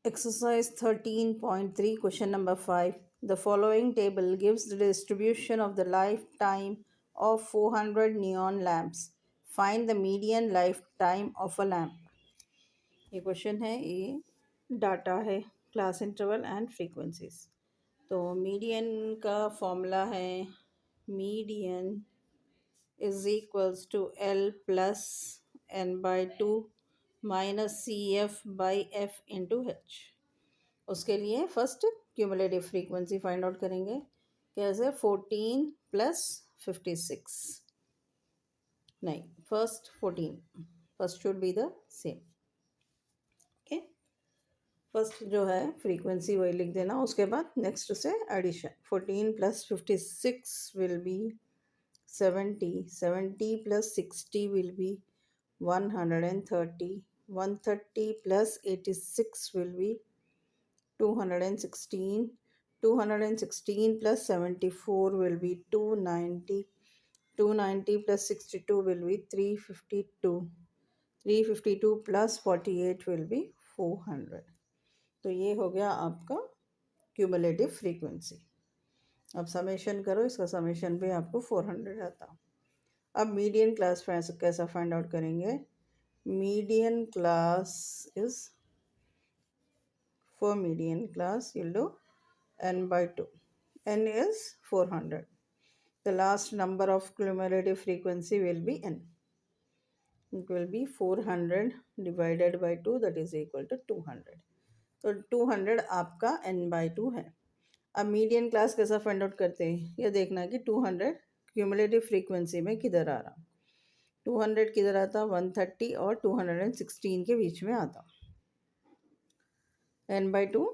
Exercise 13.3, question number 5. The following table gives the distribution of the lifetime of 400 neon lamps. Find the median lifetime of a lamp. ये question है, ये data है, class interval and frequencies. तो median का formula है, median is equals to L plus N by two minus C F by F into H. उसके लिए first cumulative frequency find out करेंगे. कैसे? 14 प्लस 56. नहीं, first 14. First should be the same. Okay, first जो है फ्रीक्वेंसी वही लिख देना. उसके बाद नेक्स्ट से एडिशन. 14 प्लस 56 विल बी 70. 70 प्लस 60 विल बी 130. 130 प्लस 86 will be 216. 216 plus 74 will be 290. 290 plus 62 will be 352. 352 plus 48 will be 400. तो ये हो गया आपका क्यूमुलेटिव फ्रीक्वेंसी. अब समेशन करो, इसका समेशन भी आपको 400 आता. अब मीडियन क्लास कैसा फाइंड आउट करेंगे? Median class is, for median class you'll do n by 2. N is 400. The last number of cumulative frequency will be n. It will be 400 divided by 2, that is equal to 200. तो 200 आपका n by 2 है. अब median class कैसा find out करते हैं, ये देखना कि 200 क्यूमुलेटिव फ्रीक्वेंसी में किधर आ रहा. 200 किधर आता? 130 और 216 के बीच में आता. n by 2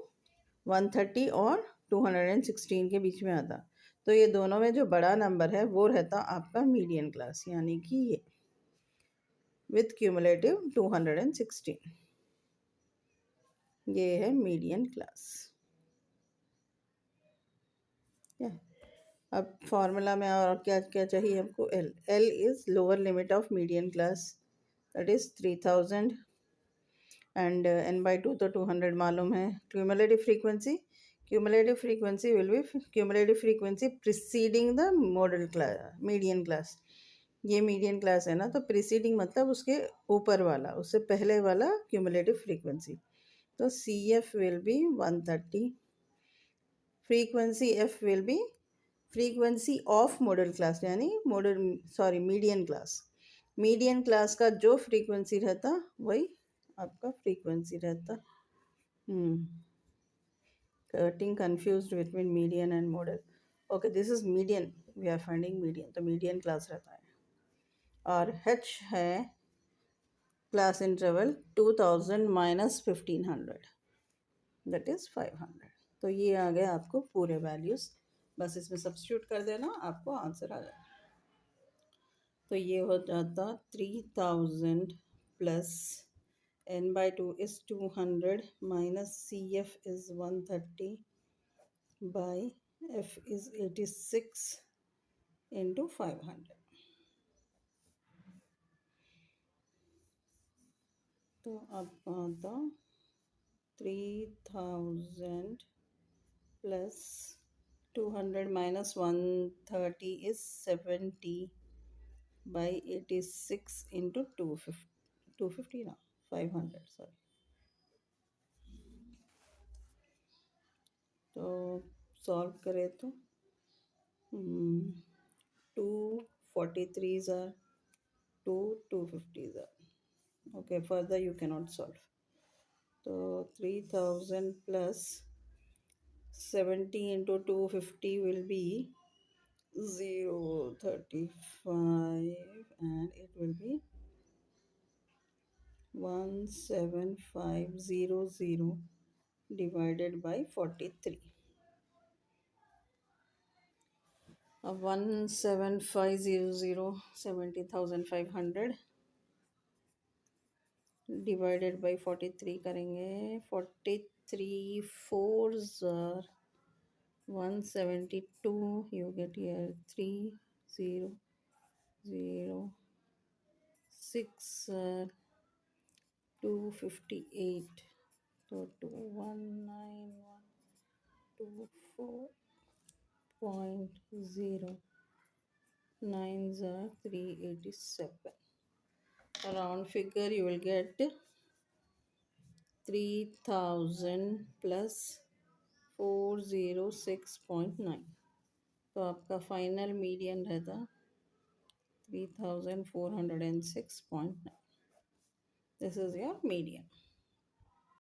130 और 216 के बीच में आता. तो ये दोनों में जो बड़ा नंबर है वो रहता आपका मीडियन क्लास, यानी कि ये विथ क्यूमुलेटिव 216. ये है मीडियन क्लास. अब फॉर्मूला में और क्या क्या चाहिए हमको? L. L is lower limit of median class, that is 3000. And n by 2 तो 200 मालूम है. Cumulative frequency, cumulative frequency will be cumulative frequency preceding the model class, median class. ये मीडियन क्लास है ना, तो प्रीसीडिंग मतलब उसके ऊपर वाला, उससे पहले वाला क्यूमुलेटिव फ्रीक्वेंसी. तो C F will be 130. Frequency F will be frequency of modal class, यानी मीडियन क्लास. मीडियन क्लास का जो फ्रीक्वेंसी रहता वही आपका फ्रीक्वेंसी रहता. Getting confused between median and model. Okay, this is median, we are finding median, तो median class रहता है. और h है class interval 2000 minus 1500, that is 500. तो ये आ गया आपको पूरे वैल्यूज. बस इसमें सब्स्टिट्यूट कर देना, आपको आंसर आ जाएगा. तो ये हो जाता 3000 plus n by 2 is 200 minus cf is 130 by f is 86 into 500. तो अब आता 3000 plus 200 minus 130 is 70 by 86 into 250 ना 500 sorry. तो सॉल्व करें तो 243s are 250s are. Okay, further you cannot solve. So 3000 plus 70 into 250 will be 035 and it will be 17500 divided by 43. अब 17500 70,500 divided by 43 करेंगे. 43 4s are 172. You get here 3006 258. तो 219,124.0 nines are 387. Round figure you will get 3000 plus 406.9. तो आपका final median रहता 3406.9. This is your median.